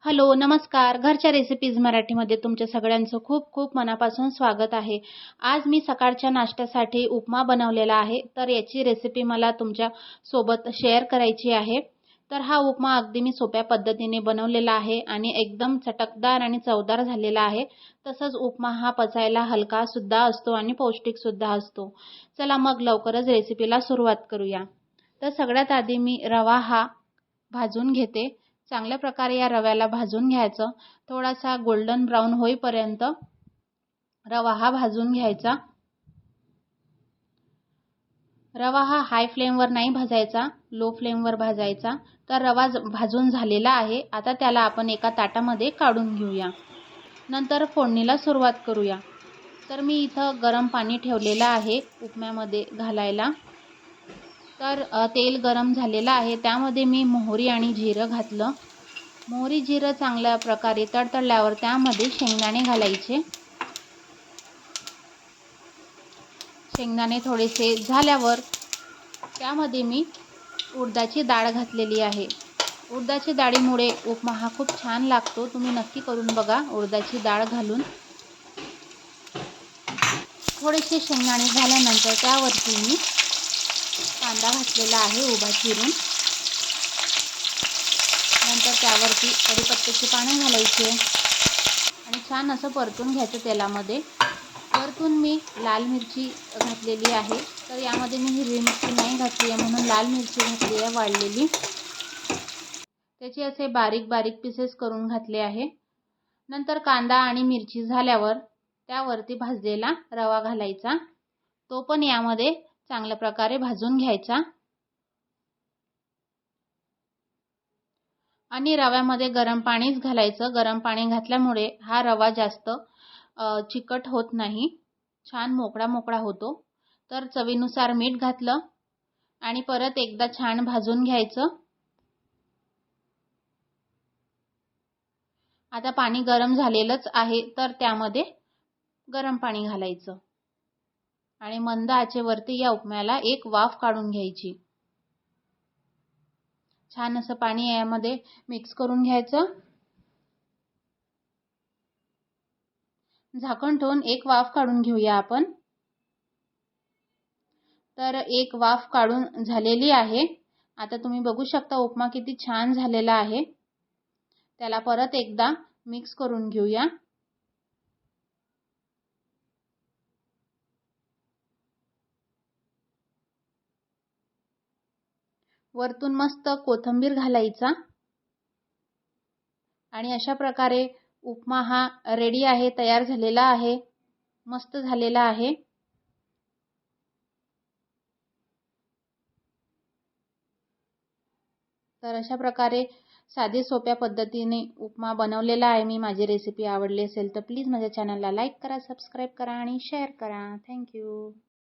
Hello, नमस्कार. घरच्या recipes मराठीमध्ये तुमच्या सगळ्यांचं खूप खूप मनापासून स्वागत आहे. आज मी सकाळच्या नाश्त्यासाठी उपमा बनवलेला आहे. तर याची रेसिपी मला तुमच्या सोबत शेअर करायची आहे. तर हा उपमा अगदी मी सोप्या पद्धतीने बनवलेला आहे आणि एकदम चटकदार आणि चवदार झालेला आहे. तसंच उपमा हा पचायला हलका सुद्धा असतो आणि पौष्टिक सुद्धा असतो. चला मग लवकरच रेसिपीला सुरुवात करूया. तर सगळ्यात आधी मी रवा हा भाजून घेते. चांगल्या प्रकारे या रव्याला भाजून घ्यायचं. थोडासा गोल्डन ब्राऊन होईपर्यंत रवा हा भाजून घ्यायचा. रवा हा हाय फ्लेमवर नाही भाजायचा, लो फ्लेमवर भाजायचा. तर रवा भाजून झालेला आहे. आता त्याला आपण एका ताटामध्ये काढून घेऊया. नंतर फोडणीला सुरुवात करूया. तर मी इथं गरम पाणी ठेवलेलं आहे उपम्यामध्ये घालायला. तर तेल गरम झालेलं आहे. त्यामध्ये मी मोहरी आणि जिरं घातलं. मोहरी जिरं चांगल्या प्रकारे तडतडल्यावर त्यामध्ये शेंगदाणे घालायचे. शेंगदाणे थोडेसे झाल्यावर त्यामध्ये मी उडदाची डाळ घातलेली आहे. उडदाची डाळीमुळे उपमा हा खूप छान लागतो. तुम्ही नक्की करून बघा उडदाची डाळ घालून. थोडेसे शेंगदाणे झाल्यानंतर त्यावरती मी कांदा घातलेला आहे उभा चिरून. नंतर त्यावरती कढीपत्त्याची पानं घालायचे आणि छान असं परतून घ्यायचं तेलामध्ये. वरतून मी लाल मिरची घातलेली आहे. तर यामध्ये मी हिरवी मिरची नाही घातली आहे म्हणून लाल मिरची घातली आहे वाळलेली. त्याचे असे बारीक बारीक पीसेस करून घातले आहे. नंतर कांदा आणि मिरची झाल्यावर त्यावरती भाजलेला रवा घालायचा. तो पण यामध्ये चांगल्या प्रकारे भाजून घ्यायचा. आणि रव्यामध्ये गरम पाणीच घालायचं. गरम पाणी घातल्यामुळे हा रवा जास्त चिकट होत नाही, छान मोकळा मोकळा होतो. तर चवीनुसार मीठ घातलं आणि परत एकदा छान भाजून घ्यायचं. आता पाणी गरम झालेलंच आहे. तर त्यामध्ये गरम पाणी घालायचं आणि मंद आचेवरती या उपम्याला एक वाफ काढून घ्यायची. छान असं पाणी यामध्ये मिक्स करून घ्यायचं. झाकण ठेवून एक वाफ काढून घेऊया आपण. तर एक वाफ काढून झालेली आहे. आता तुम्ही बघू शकता उपमा किती छान झालेला आहे. त्याला परत एकदा मिक्स करून घेऊया. वरतून मस्त कोथिंबीर घालायचा आणि अशा प्रकारे उपमा हा रेडी आहे, तयार झालेला आहे, मस्त झालेला आहे. तर अशा प्रकारे साधी सोप्या पद्धतीने उपमा बनवलेला आहे मी. माझी रेसिपी आवडली असेल तर प्लीज माझ्या चॅनलला लाईक करा, सबस्क्राईब करा आणि शेअर करा. थँक्यू.